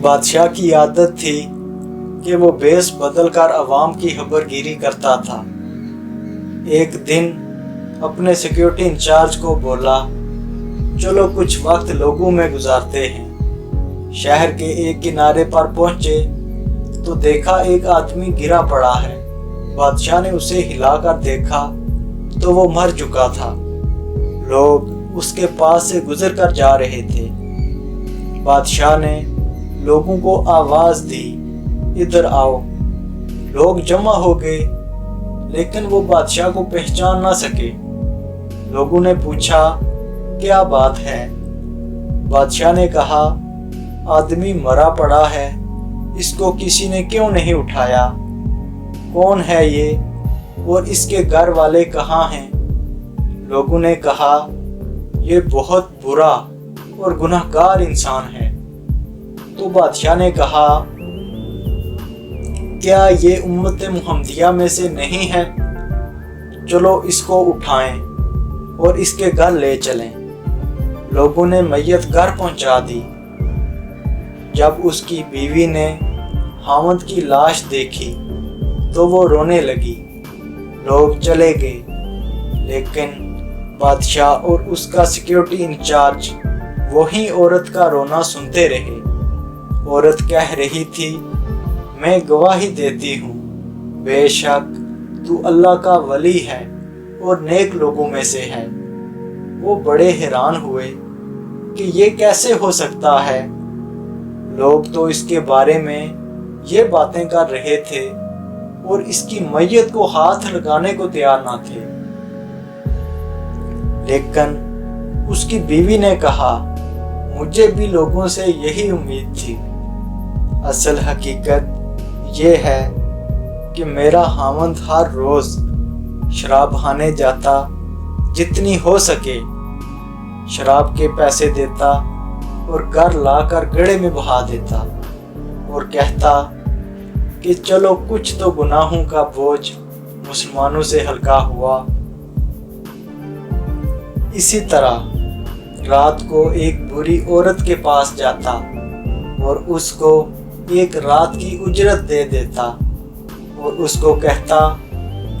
बादशाह की आदत थी कि वो भेष बदल कर अवाम की खबरगिरी करता था। एक दिन अपने सिक्योरिटी इंचार्ज को बोला, चलो कुछ वक्त लोगों में गुजारते हैं। शहर के एक किनारे पर पहुंचे तो देखा एक आदमी गिरा पड़ा है। बादशाह ने उसे हिलाकर देखा तो वो मर चुका था। लोग उसके पास से गुजर कर जा रहे थे। बादशाह ने लोगों को आवाज दी, इधर आओ। लोग जमा हो गए, लेकिन वो बादशाह को पहचान ना सके। लोगों ने पूछा, क्या बात है? बादशाह ने कहा, आदमी मरा पड़ा है, इसको किसी ने क्यों नहीं उठाया? कौन है ये और इसके घर वाले कहाँ हैं? लोगों ने कहा, ये बहुत बुरा और गुनाहगार इंसान है। तो बादशाह ने कहा, क्या ये उम्मत मुहम्मदिया में से नहीं है? चलो इसको उठाएं और इसके घर ले चलें। लोगों ने मैयत घर पहुंचा दी। जब उसकी बीवी ने हामद की लाश देखी तो वो रोने लगी। लोग चले गए, लेकिन बादशाह और उसका सिक्योरिटी इंचार्ज वही औरत का रोना सुनते रहे। औरत कह रही थी, मैं गवाही देती हूँ, बेशक तू अल्लाह का वली है और नेक लोगों में से है। वो बड़े हैरान हुए कि ये कैसे हो सकता है। लोग तो इसके बारे में ये बातें कर रहे थे और इसकी मैयत को हाथ लगाने को तैयार ना थे। लेकिन उसकी बीवी ने कहा, मुझे भी लोगों से यही उम्मीद थी। असल हकीकत ये है कि मेरा हामद हर रोज शराब खाने जाता, जितनी हो सके शराब के पैसे देता और घर लाकर गड़े में बहा देता और कहता कि चलो कुछ तो गुनाहों का बोझ मुसलमानों से हल्का हुआ। इसी तरह रात को एक बुरी औरत के पास जाता और उसको एक रात की उजरत दे देता और उसको कहता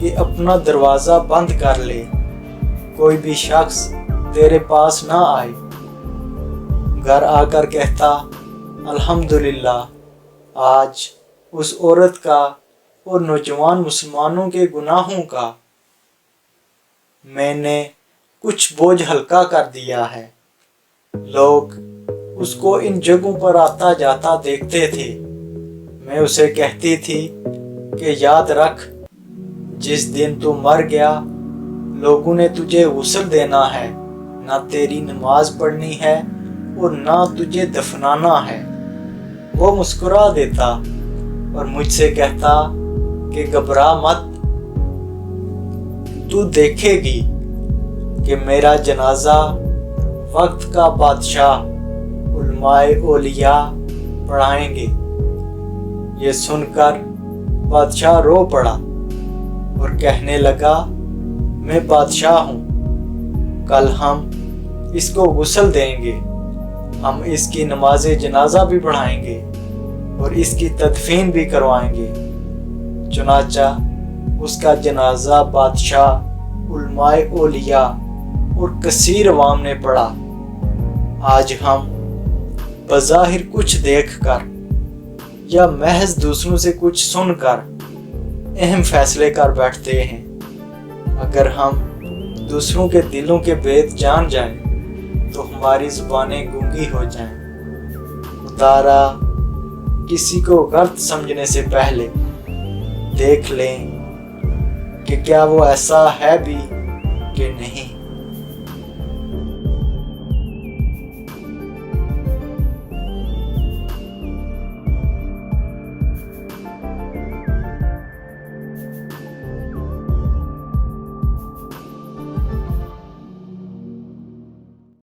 कि अपना दरवाज़ा बंद कर ले, कोई भी शख्स तेरे पास ना आए। घर आकर कहता, अल्हम्दुलिल्लाह, आज उस औरत का और नौजवान मुसलमानों के गुनाहों का मैंने कुछ बोझ हल्का कर दिया है। लोग उसको इन जगहों पर आता जाता देखते थे। मैं उसे कहती थी कि याद रख, जिस दिन तू मर गया लोगों ने तुझे गुस्ल देना है, ना तेरी नमाज पढ़नी है और ना तुझे दफनाना है। वो मुस्कुरा देता और मुझसे कहता कि घबरा मत, तू देखेगी कि मेरा जनाजा वक्त का बादशाह उलमाए ओलिया पढ़ाएंगे। ये सुनकर बादशाह रो पड़ा और कहने लगा, मैं बादशाह हूँ, कल हम इसको गुस्ल देंगे, हम इसकी नमाज जनाजा भी पढ़ाएंगे और इसकी तदफीन भी करवाएंगे। चुनाचा उसका जनाजा बादशाह, उलमाए ओलिया और कसीर अवाम ने पढ़ा। आज हम बज़ाहिर कुछ देखकर या महज दूसरों से कुछ सुनकर अहम फैसले कर बैठते हैं। अगर हम दूसरों के दिलों के भेद जान जाएं तो हमारी ज़ुबानें गूंगी हो जाएं। उतारा किसी को गलत समझने से पहले देख लें कि क्या वो ऐसा है भी कि नहीं।